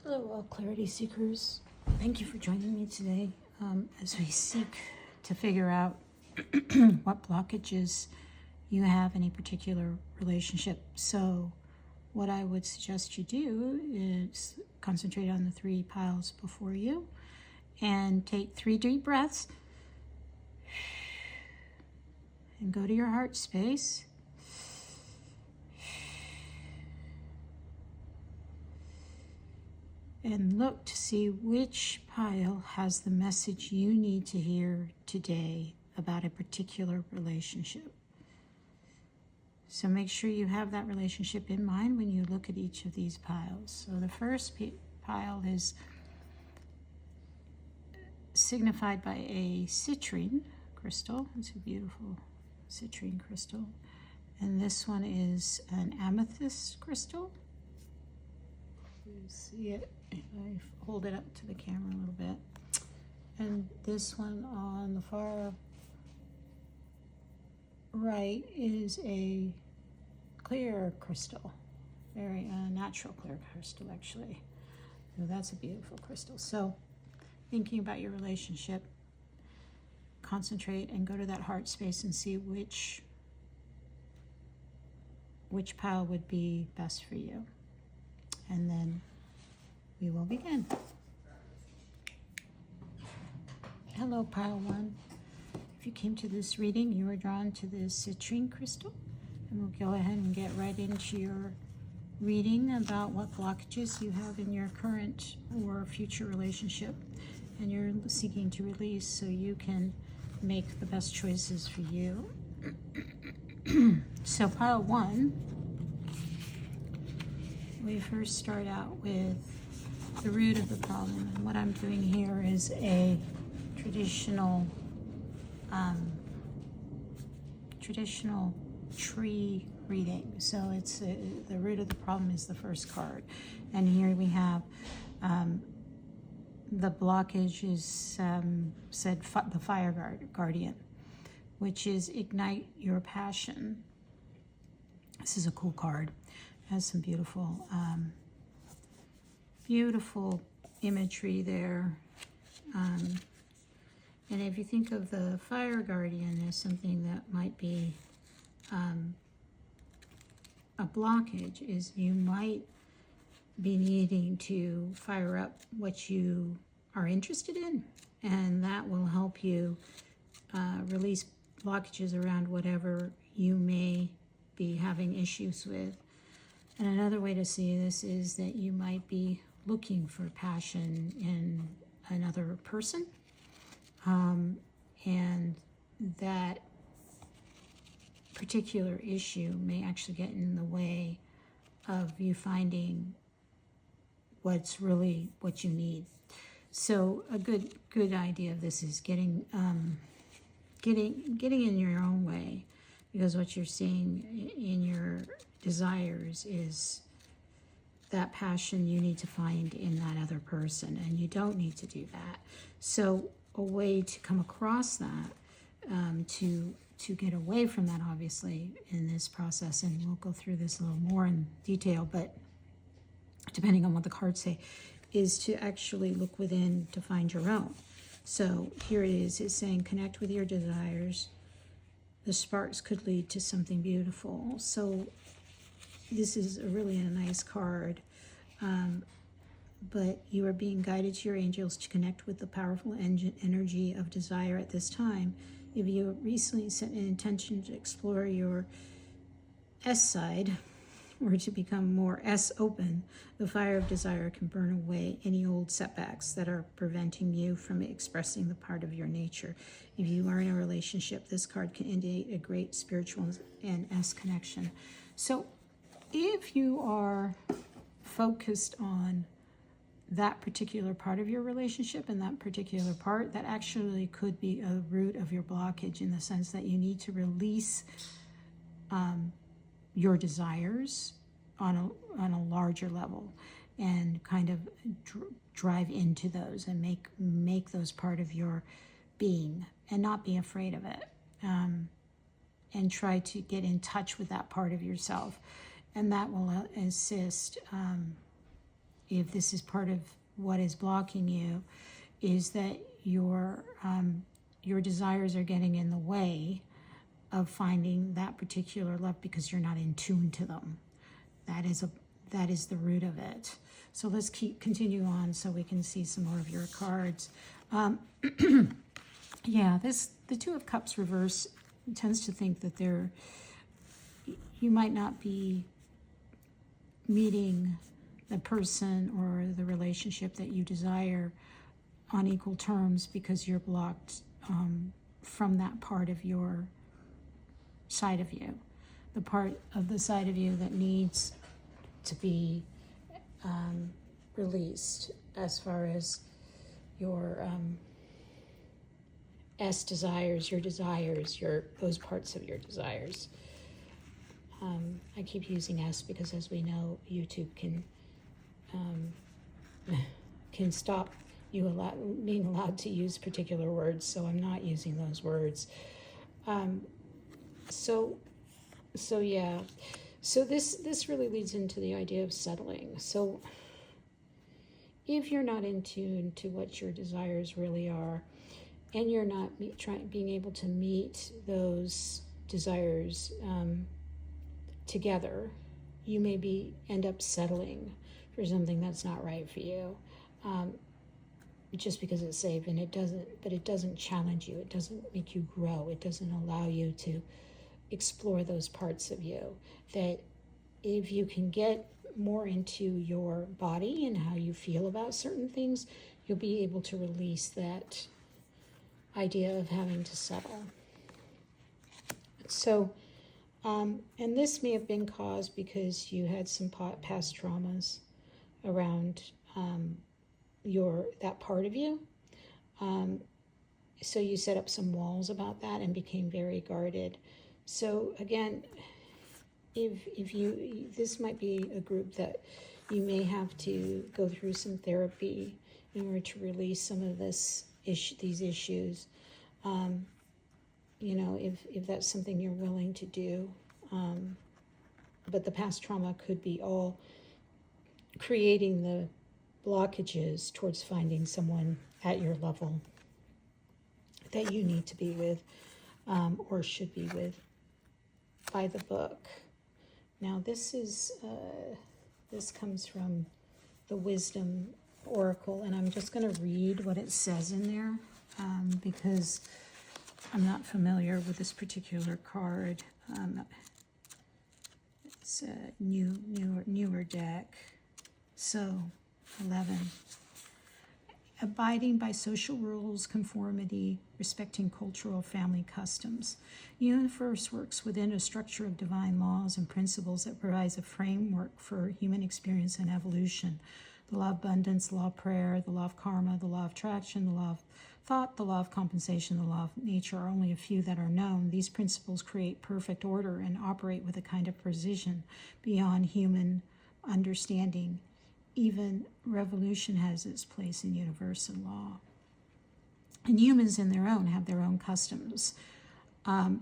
Hello, all clarity seekers. Thank you for joining me today as we seek to figure out what blockages you have in a particular relationship. So what I would suggest you do is concentrate on the 3 piles before you and take 3 deep breaths and go to your heart space. And look to see which pile has the message you need to hear today about a particular relationship. So make sure you have that relationship in mind when you look at each of these piles. So the first pile is signified by a citrine crystal. It's a beautiful citrine crystal. And this one is an amethyst crystal. You see it if I hold it up to the camera a little bit. And this one on the far right is a clear crystal, very natural clear crystal actually. So that's a beautiful crystal. So thinking about your relationship, concentrate and go to that heart space and see which pile would be best for you. And then we will begin. Hello, pile 1. If you came to this reading, you were drawn to this citrine crystal. And we'll go ahead and get right into your reading about what blockages you have in your current or future relationship. And you're seeking to release so you can make the best choices for you. So pile 1, we first start out with the root of the problem. And what I'm doing here is a traditional tree reading. So it's the root of the problem is the first card. And here we have the blockage is the fire guardian, which is ignite your passion. This is a cool card. It has some beautiful imagery there. And if you think of the fire guardian as something that might be a blockage, is you might be needing to fire up what you are interested in, and that will help you release blockages around whatever you may be having issues with. And another way to see this is that you might be looking for passion in another person, and that particular issue may actually get in the way of you finding what's really what you need. So a good idea of this is getting in your own way, because what you're seeing in your desires is that passion you need to find in that other person, and you don't need to do that. So a way to come across that, to get away from that, obviously, in this process, and we'll go through this a little more in detail, but depending on what the cards say, is to actually look within to find your own. So here it is, it's saying connect with your desires. The sparks could lead to something beautiful. So this is really a nice card, but you are being guided to your angels to connect with the powerful energy of desire at this time. If you recently set an intention to explore your S side, or to become more S open, the fire of desire can burn away any old setbacks that are preventing you from expressing the part of your nature. If you are in a relationship, this card can indicate a great spiritual and S connection. So if you are focused on that particular part of your relationship and that particular part, that actually could be a root of your blockage, in the sense that you need to release your desires on a larger level, and kind of drive into those and make those part of your being, and not be afraid of it, and try to get in touch with that part of yourself, and that will assist if this is part of what is blocking you, is that your desires are getting in the way of finding that particular love because you're not in tune to them. That is the root of it. So let's continue on so we can see some more of your cards. Yeah, the Two of Cups reverse tends to think that you might not be meeting the person or the relationship that you desire on equal terms because you're blocked from that part of your side of you, the part of the side of you that needs to be released, as far as your desires, those parts of your desires. I keep using S because, as we know, YouTube can stop you being allowed to use particular words, so I'm not using those words. So yeah. So this really leads into the idea of settling. So if you're not in tune to what your desires really are, and you're not being able to meet those desires together, you may end up settling for something that's not right for you, just because it's safe, and it doesn't challenge you. It doesn't make you grow. It doesn't allow you to explore those parts of you that, if you can get more into your body and how you feel about certain things, you'll be able to release that idea of having to settle. So, and this may have been caused because you had some past traumas around that part of you. So you set up some walls about that and became very guarded. So again, this might be a group that you may have to go through some therapy in order to release some of these issues. If that's something you're willing to do. But the past trauma could be all creating the blockages towards finding someone at your level that you need to be with, or should be with, by the book. Now this comes from the Wisdom Oracle, and I'm just going to read what it says in there, because I'm not familiar with this particular card. It's a newer deck. So 11. Abiding by social rules, conformity, respecting cultural family customs. The universe works within a structure of divine laws and principles that provides a framework for human experience and evolution. The law of abundance, the law of prayer, the law of karma, the law of attraction, the law of thought, the law of compensation, the law of nature are only a few that are known. These principles create perfect order and operate with a kind of precision beyond human understanding. Even revolution has its place in universal law. And humans in their own have their own customs and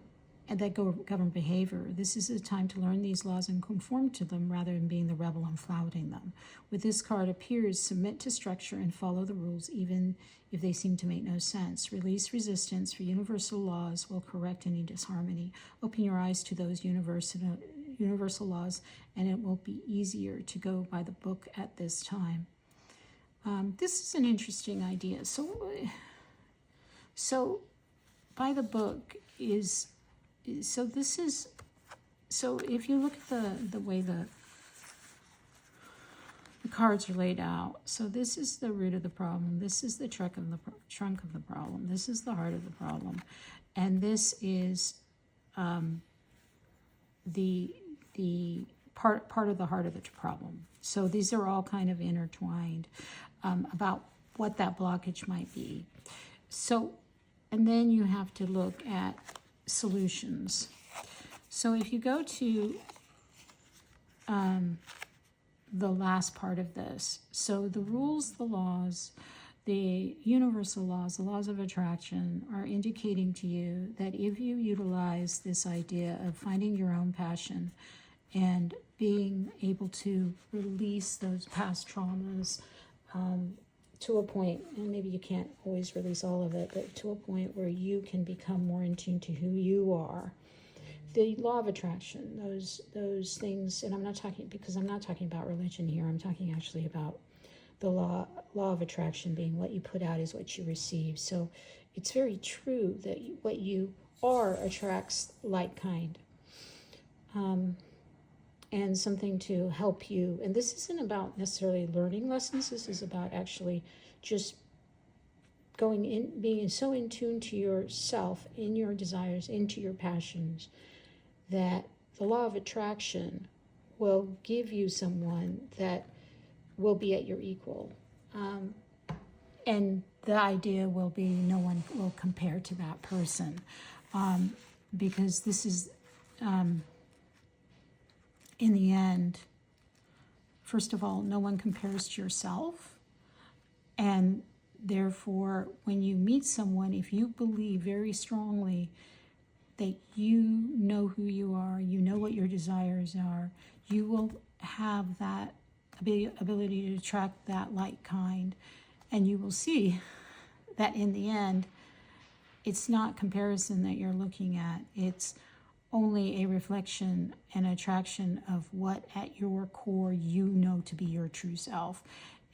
that govern behavior. This is a time to learn these laws and conform to them rather than being the rebel and flouting them. With this card appears, submit to structure and follow the rules even if they seem to make no sense. Release resistance, for universal laws will correct any disharmony. Open your eyes to those universal laws, and it will be easier to go by the book at this time. This is an interesting idea. So by the book is, so if you look at the way the cards are laid out, so this is the root of the problem, this is the trunk of the problem, this is the heart of the problem, and this is the part of the heart of the problem. So these are all kind of intertwined about what that blockage might be. So, and then you have to look at solutions. So if you go to the last part of this, so the rules, the laws, the universal laws, the laws of attraction are indicating to you that if you utilize this idea of finding your own passion and being able to release those past traumas to a point, and maybe you can't always release all of it, but to a point where you can become more in tune to who you are. The law of attraction, those things, and I'm not talking about religion here. I'm talking actually about the law of attraction being what you put out is what you receive. So it's very true that what you are attracts like kind. And something to help you. And this isn't about necessarily learning lessons. This is about actually just going in, being so in tune to yourself, in your desires, into your passions, that the law of attraction will give you someone that will be at your equal. And the idea will be no one will compare to that person. Because this is, in the end, first of all, no one compares to yourself. And therefore, when you meet someone, if you believe very strongly that you know who you are, you know what your desires are, you will have that ability to attract that like kind. And you will see that in the end, it's not comparison that you're looking at. It's only a reflection and attraction of what at your core you know to be your true self.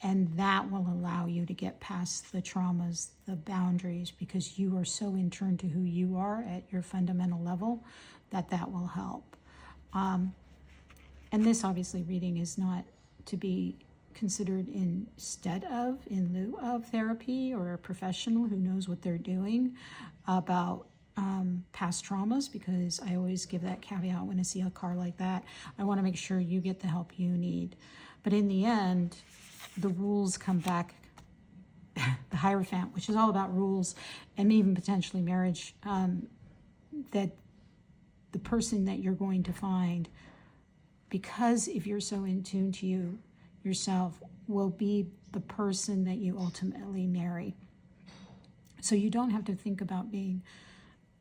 And that will allow you to get past the traumas, the boundaries, because you are so in tune to who you are at your fundamental level that will help. And this obviously reading is not to be considered instead of, in lieu of therapy or a professional who knows what they're doing about past traumas, because I always give that caveat when I see a card like that. I want to make sure you get the help you need. But in the end, the rules come back, the Hierophant, which is all about rules and even potentially marriage, that the person that you're going to find, because if you're so in tune to you yourself, will be the person that you ultimately marry. So you don't have to think about being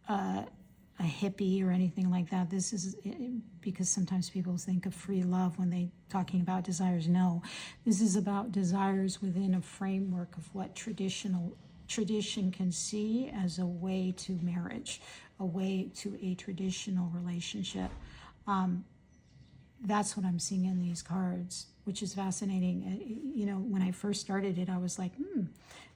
a hippie or anything like that. This is because sometimes people think of free love when they talking about desires. No, this is about desires within a framework of what tradition can see as a way to marriage, a way to a traditional relationship. That's what I'm seeing in these cards, which is fascinating. You know, when I first started it, I was like,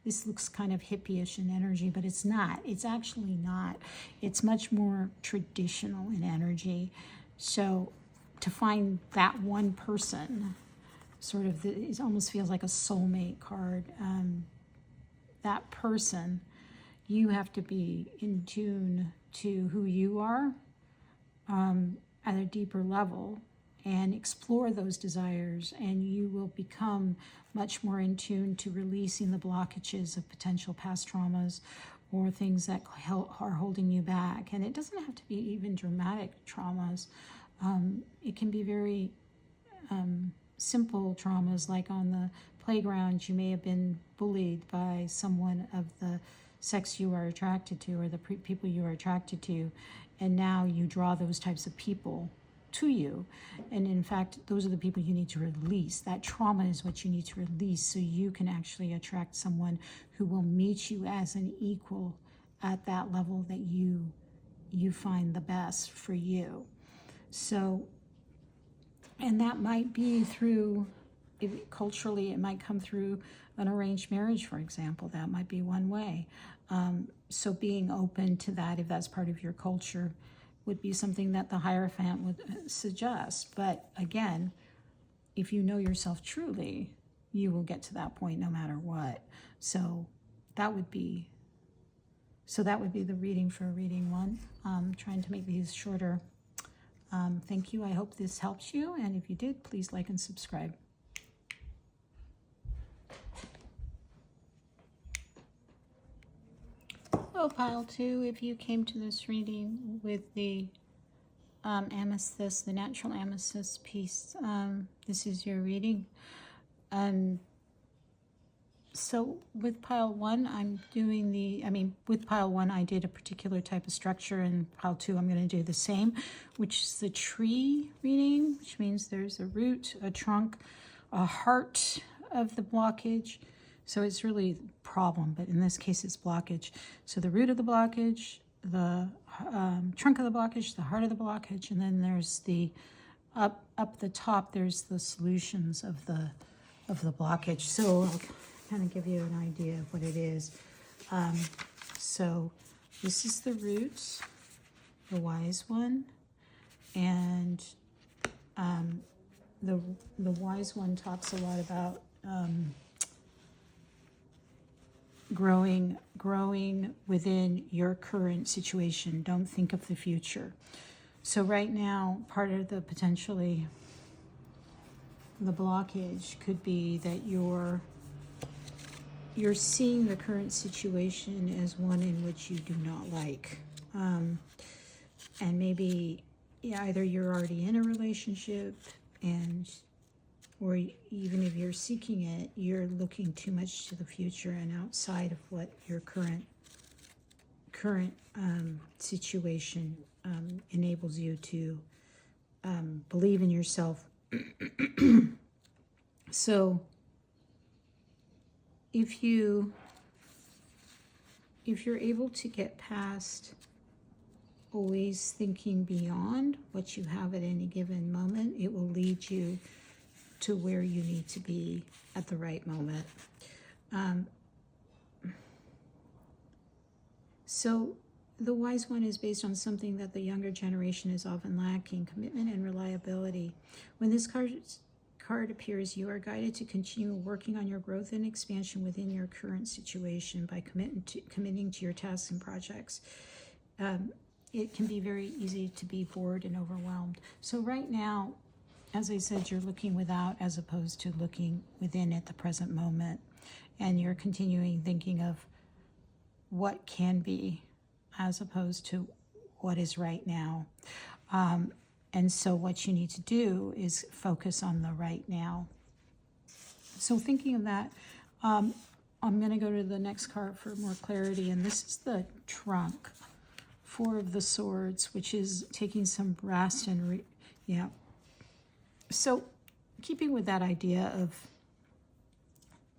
this looks kind of hippie-ish in energy, but it's not. It's actually not. It's much more traditional in energy. So to find that one person, sort of, it almost feels like a soulmate card. That person, you have to be in tune to who you are at a deeper level, and explore those desires, and you will become much more in tune to releasing the blockages of potential past traumas or things that are holding you back. And it doesn't have to be even dramatic traumas. It can be very simple traumas, like on the playground, you may have been bullied by someone of the sex you are attracted to, or the people you are attracted to, and now you draw those types of people to you. And in fact, those are the people you need to release. That trauma is what you need to release, so you can actually attract someone who will meet you as an equal at that level that you find the best for you. So, and that might be through, culturally, it might come through an arranged marriage, for example. That might be one way. So being open to that, if that's part of your culture, would be something that the Hierophant would suggest. But again, if you know yourself truly, you will get to that point no matter what. So that would be the reading for reading one. Trying to make these shorter. Thank you. I hope this helps you. And if you did, please like and subscribe. Hello, Pile 2. If you came to this reading with the Amethyst, the natural Amethyst piece, this is your reading. So with pile one, with pile one, I did a particular type of structure, and pile two, I'm going to do the same, which is the tree reading, which means there's a root, a trunk, a heart of the blockage. So it's really problem, but in this case, it's blockage. So the root of the blockage, the trunk of the blockage, the heart of the blockage, and then there's the up the top. There's the solutions of the blockage. So I'll kind of give you an idea of what it is. So this is the root, the wise one, and the wise one talks a lot about growing within your current situation. Don't think of the future. So right now, part of the potentially the blockage could be that you're seeing the current situation as one in which you do not like, and maybe either you're already in a relationship, or even if you're seeking it, you're looking too much to the future and outside of what your current situation enables you to believe in yourself. So if you're able to get past always thinking beyond what you have at any given moment, it will lead you to where you need to be at the right moment. So the wise one is based on something that the younger generation is often lacking: commitment and reliability. When this card appears, you are guided to continue working on your growth and expansion within your current situation by committing to your tasks and projects. It can be very easy to be bored and overwhelmed. So right now, as I said, you're looking without as opposed to looking within at the present moment. And you're continuing thinking of what can be as opposed to what is right now. And so what you need to do is focus on the right now. So thinking of that, I'm going to go to the next card for more clarity. And this is the trunk, Four of the Swords, which is taking some rest and So keeping with that idea of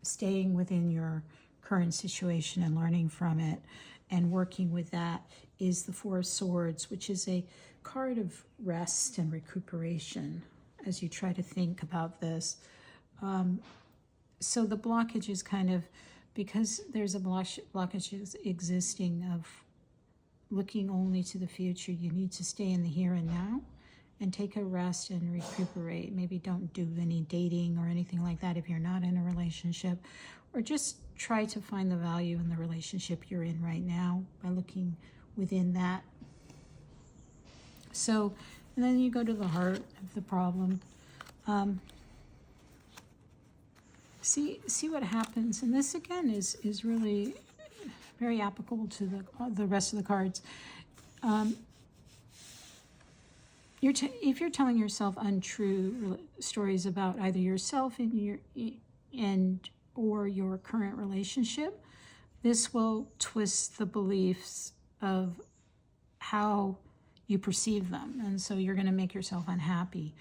staying within your current situation and learning from it and working with that is the Four of Swords, which is a card of rest and recuperation as you try to think about this. So the blockage is kind of, because there's a blockage existing of looking only to the future, you need to stay in the here and now and take a rest and recuperate. Maybe don't do any dating or anything like that if you're not in a relationship, or just try to find the value in the relationship you're in right now by looking within that. So, and then you go to the heart of the problem. See what happens. And this again is really very applicable to the rest of the cards. If you're telling yourself untrue stories about either yourself or your current relationship, this will twist the beliefs of how you perceive them, and so you're going to make yourself unhappy.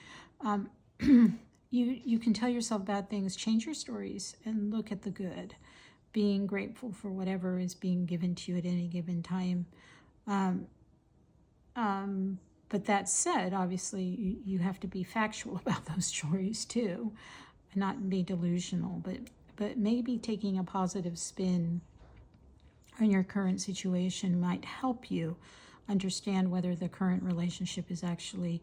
You can tell yourself bad things. Change your stories and look at the good, being grateful for whatever is being given to you at any given time. But that said, obviously, you have to be factual about those stories too, and not be delusional. But maybe taking a positive spin on your current situation might help you understand whether the current relationship is actually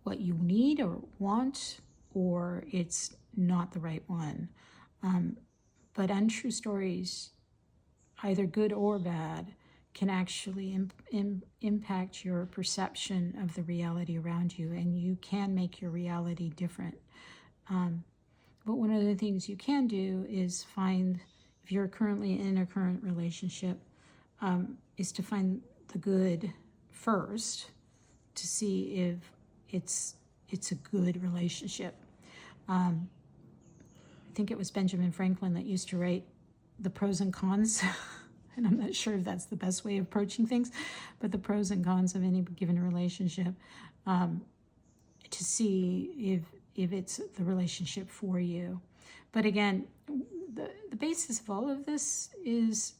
what you need or want, or it's not the right one. But untrue stories, either good or bad, can actually impact your perception of the reality around you, and you can make your reality different. But one of the things you can do is find, if you're currently in a current relationship, is to find the good first to see if it's a good relationship. think it was Benjamin Franklin that used to write the pros and cons. And I'm not sure if that's the best way of approaching things, but the pros and cons of any given relationship, to see if it's the relationship for you. But again, the basis of all of this is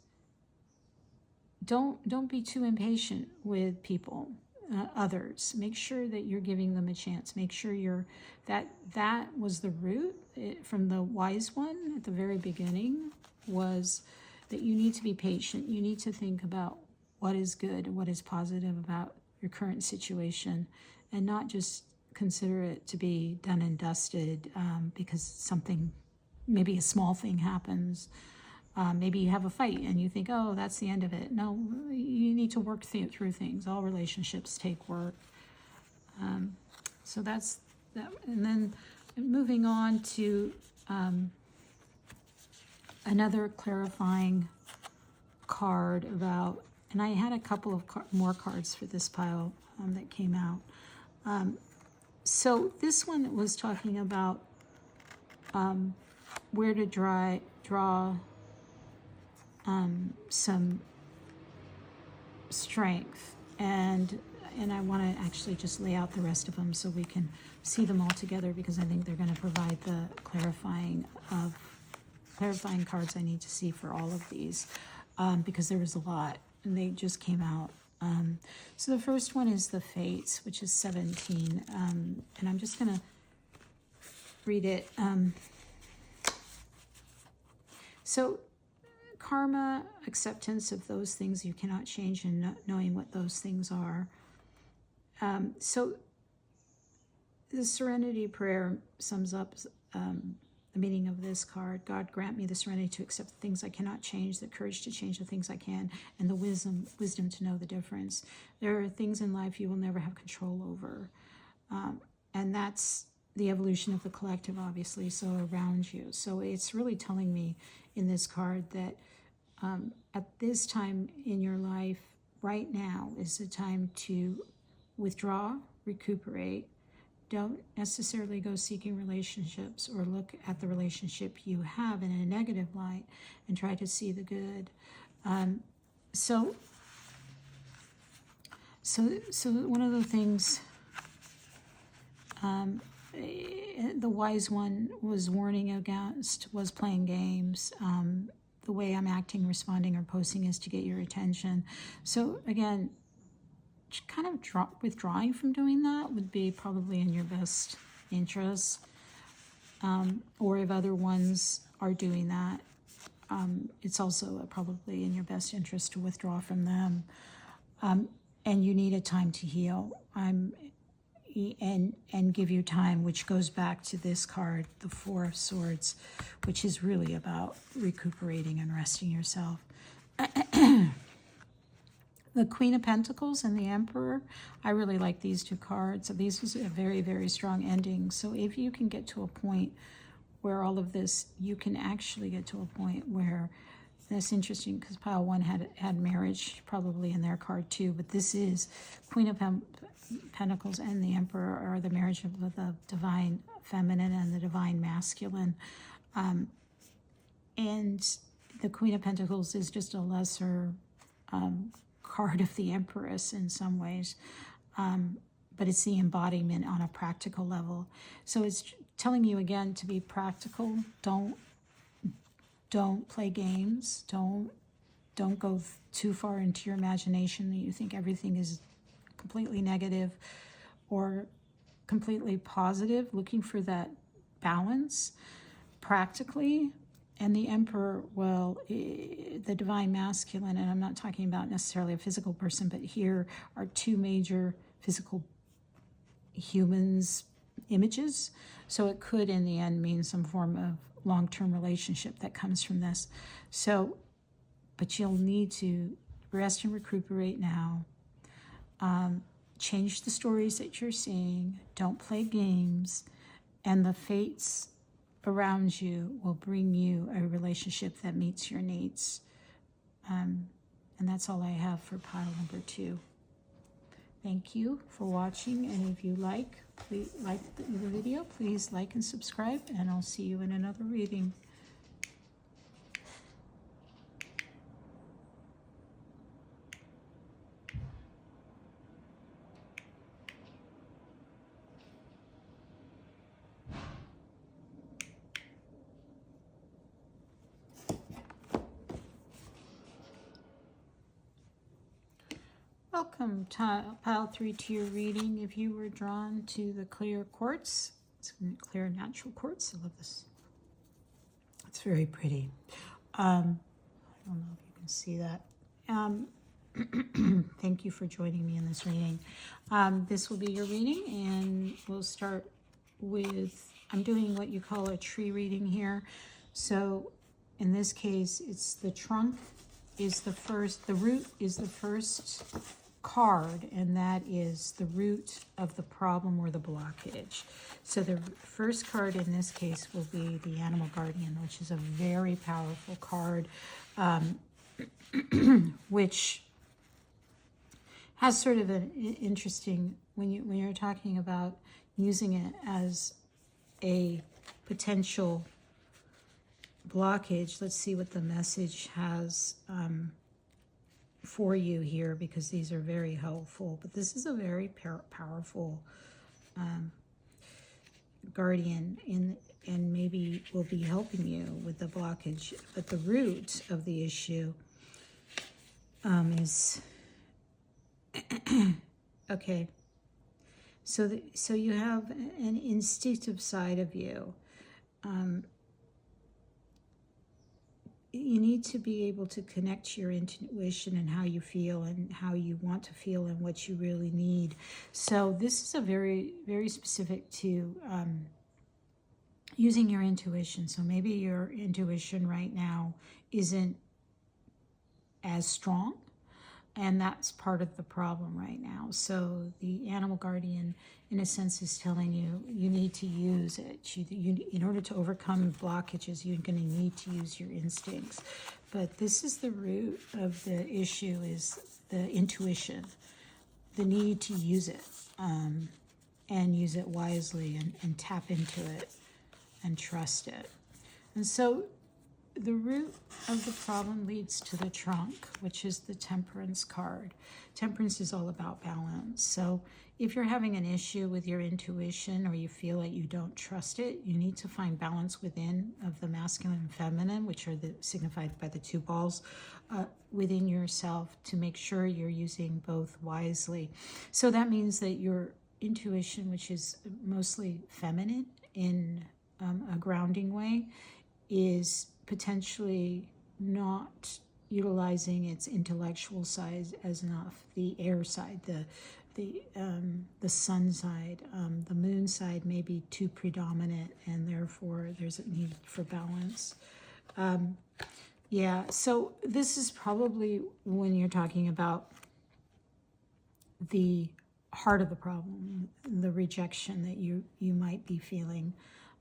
don't be too impatient with people, others. Make sure that you're giving them a chance. Make sure that was the root from the wise one at the very beginning, was that you need to be patient. You need to think about what is good, what is positive about your current situation, and not just consider it to be done and dusted because something, maybe a small thing happens. Maybe you have a fight and you think, oh, that's the end of it. No, you need to work through things. All relationships take work. So that's that. And then moving on to another clarifying card about, and I had a couple of more cards for this pile that came out. So this one was talking about where to draw some strength, and I want to actually just lay out the rest of them so we can see them all together, because I think they're going to provide the clarifying cards I need to see for all of these, because there was a lot and they just came out. So the first one is the Fates, which is 17, and I'm just going to read it. So karma, acceptance of those things you cannot change, and knowing what those things are. So the Serenity Prayer sums up the meaning of this card. God, grant me the serenity to accept the things I cannot change, the courage to change the things I can, and the wisdom to know the difference. There are things in life you will never have control over. And that's the evolution of the collective, obviously, so around you. So it's really telling me in this card that at this time in your life, right now, is the time to withdraw, recuperate. Don't necessarily go seeking relationships or look at the relationship you have in a negative light and try to see the good. So one of the things the wise one was warning against was playing games. The way I'm acting, responding, or posting is to get your attention. So again, kind of withdrawing from doing that would be probably in your best interest. Or if other ones are doing that, it's also probably in your best interest to withdraw from them. And you need a time to heal. And give you time, which goes back to this card, the Four of Swords, which is really about recuperating and resting yourself. The Queen of Pentacles and the Emperor, I really like these two cards. So these was a very, very strong ending. So if you can get to a point where all of this, you can actually get to a point where, that's interesting because pile one had marriage probably in their card too, but this is Queen of Pentacles and the Emperor are the marriage of the divine feminine and the divine masculine. And the Queen of Pentacles is just a lesser card of the Empress in some ways, but it's the embodiment on a practical level. So it's telling you again to be practical. Don't play games. Don't go too far into your imagination that you think everything is completely negative or completely positive. Looking for that balance practically. And the Emperor, well, the divine masculine, and I'm not talking about necessarily a physical person, but here are two major physical humans images. So it could in the end mean some form of long-term relationship that comes from this. So, but you'll need to rest and recuperate now. Change the stories that you're seeing. Don't play games. And the fates around you will bring you a relationship that meets your needs. And that's all I have for pile number 2. Thank you for watching. And if you like please like the video. Please like and subscribe, and I'll see you in another reading. Welcome, Pile 3, to your reading. If you were drawn to the clear quartz, it's clear natural quartz. I love this. It's very pretty. I don't know if you can see that. Thank you for joining me in this reading. This will be your reading, and we'll start with, I'm doing what you call a tree reading here. So in this case, it's the trunk is the first, the root is the first card, and that is the root of the problem or the blockage. So the first card in this case will be the Animal Guardian, which is a very powerful card, which has sort of an interesting, when you're talking about using it as a potential blockage. Let's see what the message has for you here, because these are very helpful. But this is a very powerful guardian and maybe will be helping you with the blockage. But the root of the issue is okay. So you have an instinctive side of you. You need to be able to connect to your intuition and how you feel and how you want to feel and what you really need. So this is a very, very specific to using your intuition. So maybe your intuition right now isn't as strong, and that's part of the problem right now. So the Animal Guardian, in a sense, is telling you you need to use it. In order to overcome blockages, you're going to need to use your instincts. But this is the root of the issue, is the intuition, the need to use it, and use it wisely and tap into it and trust it. And so the root of the problem leads to the trunk, which is the Temperance card. Temperance is all about balance. So if you're having an issue with your intuition, or you feel like you don't trust it, you need to find balance within of the masculine and feminine, which are signified by the two balls within yourself, to make sure you're using both wisely. So that means that your intuition, which is mostly feminine in a grounding way, is potentially not utilizing its intellectual side as enough. The air side, the sun side, the moon side may be too predominant, and therefore there's a need for balance. Yeah, so this is probably when you're talking about the heart of the problem, the rejection that you might be feeling.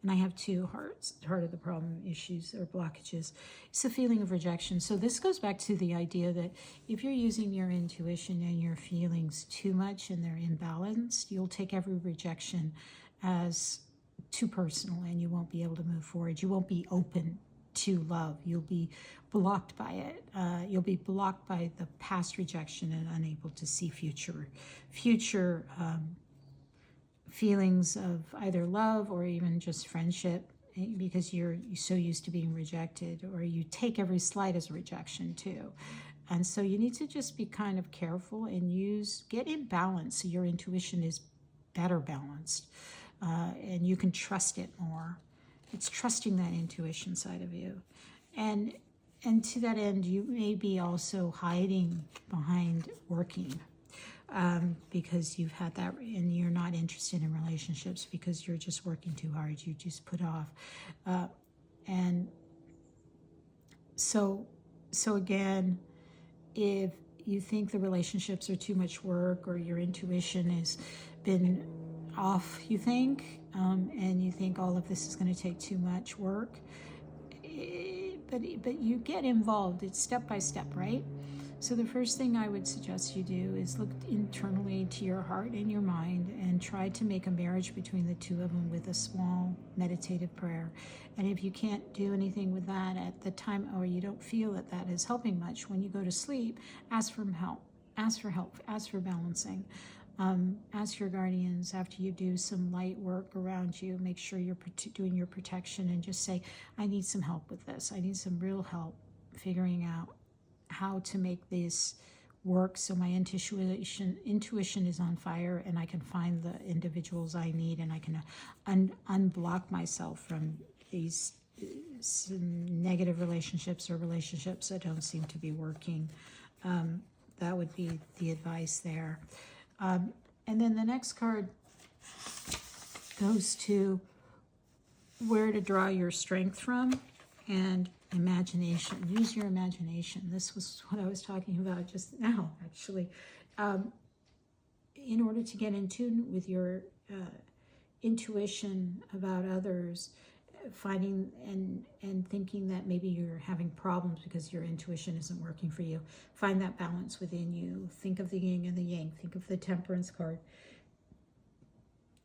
And I have two heart of the problem issues or blockages. It's the feeling of rejection. So this goes back to the idea that if you're using your intuition and your feelings too much and they're imbalanced, you'll take every rejection as too personal, and you won't be able to move forward. You won't be open to love. You'll be blocked by it. You'll be blocked by the past rejection and unable to see future feelings of either love or even just friendship, because you're so used to being rejected, or you take every slight as a rejection too. And so you need to just be kind of careful and get in balance so your intuition is better balanced, and you can trust it more. It's trusting that intuition side of you. And to that end, you may be also hiding behind working, because you've had that, and you're not interested in relationships because you're just working too hard. You just put off. And so again, if you think the relationships are too much work, or your intuition has been off, you think, and you think all of this is going to take too much work, but you get involved. It's step by step, right? So the first thing I would suggest you do is look internally to your heart and your mind and try to make a marriage between the two of them with a small meditative prayer. And if you can't do anything with that at the time, or you don't feel that that is helping much, when you go to sleep, ask for help. Ask for help. Ask for balancing. Ask your guardians after you do some light work around you. Make sure you're doing your protection, and just say, I need some help with this. I need some real help figuring out how to make this work so my intuition is on fire, and I can find the individuals I need, and I can unblock myself from these negative relationships or relationships that don't seem to be working. That would be the advice there. And then the next card goes to where to draw your strength from, and imagination. Use your imagination. This was what I was talking about just now, actually. In order to get in tune with your intuition about others, finding and thinking that maybe you're having problems because your intuition isn't working for you. Find that balance within you. Think of the yin and the yang. Think of the temperance card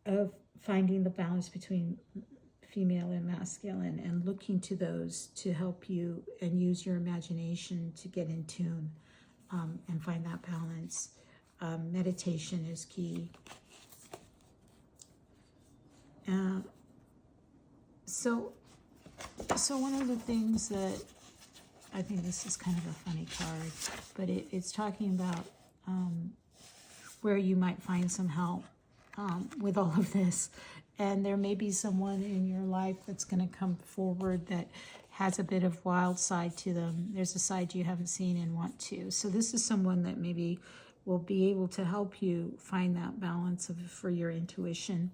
of finding the balance between female and masculine, and looking to those to help you, and use your imagination to get in tune and find that balance. Meditation is key. So one of the things that I think, this is kind of a funny card, but it's talking about where you might find some help with all of this. And there may be someone in your life that's going to come forward that has a bit of wild side to them. There's a side you haven't seen and want to. So this is someone that maybe will be able to help you find that balance for your intuition,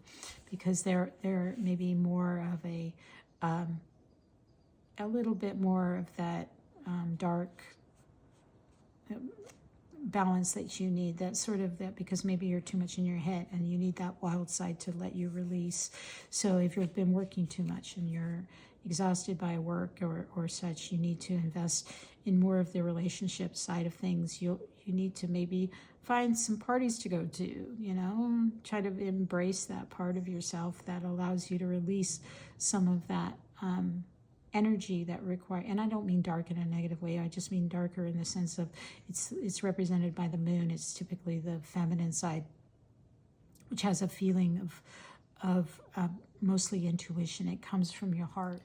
because they're maybe more of a little bit more of that dark balance that you need, that sort of that, because maybe you're too much in your head and you need that wild side to let you release. So if you've been working too much and you're exhausted by work or such, you need to invest in more of the relationship side of things. You need to maybe find some parties to go to, try to embrace that part of yourself that allows you to release some of that energy that require, and I don't mean dark in a negative way, I just mean darker in the sense of it's represented by the moon. It's typically the feminine side, which has a feeling of mostly intuition. It comes from your heart.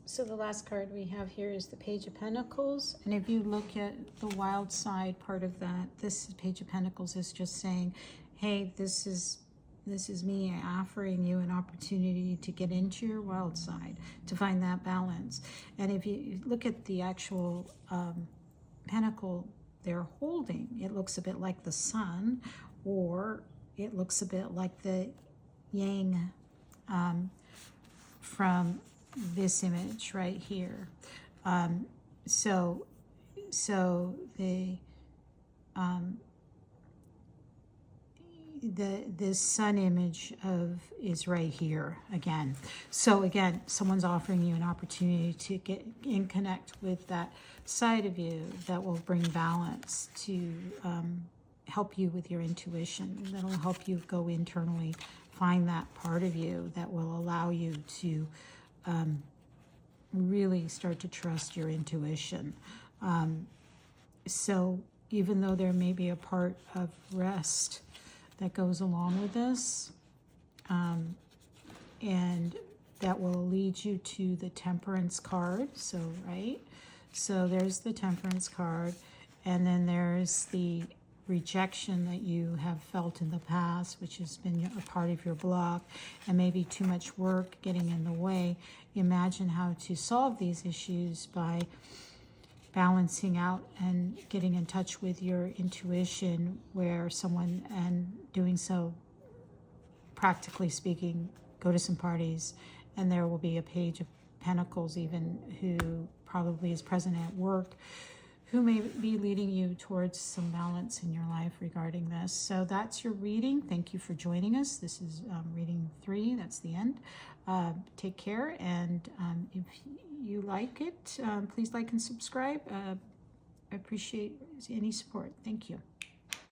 So the last card we have here is the Page of Pentacles, and if you look at the wild side part of that, this Page of Pentacles is just saying, hey, this is me offering you an opportunity to get into your wild side, to find that balance. And if you look at the actual pentacle they're holding, it looks a bit like the sun, or it looks a bit like the yang from this image right here. So this sun image is right here again. So again, someone's offering you an opportunity to get and connect with that side of you that will bring balance, to help you with your intuition. That'll help you go internally, find that part of you that will allow you to really start to trust your intuition. So even though there may be a part of rest that goes along with this, and that will lead you to the Temperance card. So, right? So there's the Temperance card, and then there's the rejection that you have felt in the past, which has been a part of your block, and maybe too much work getting in the way. Imagine how to solve these issues by balancing out and getting in touch with your intuition, and doing so, practically speaking, go to some parties, and there will be a Page of Pentacles even, who probably is present at work, who may be leading you towards some balance in your life regarding this. So that's your reading. Thank you for joining us. This is reading 3. That's the end. Take care, and if you like it, please like and subscribe. I appreciate any support. Thank you.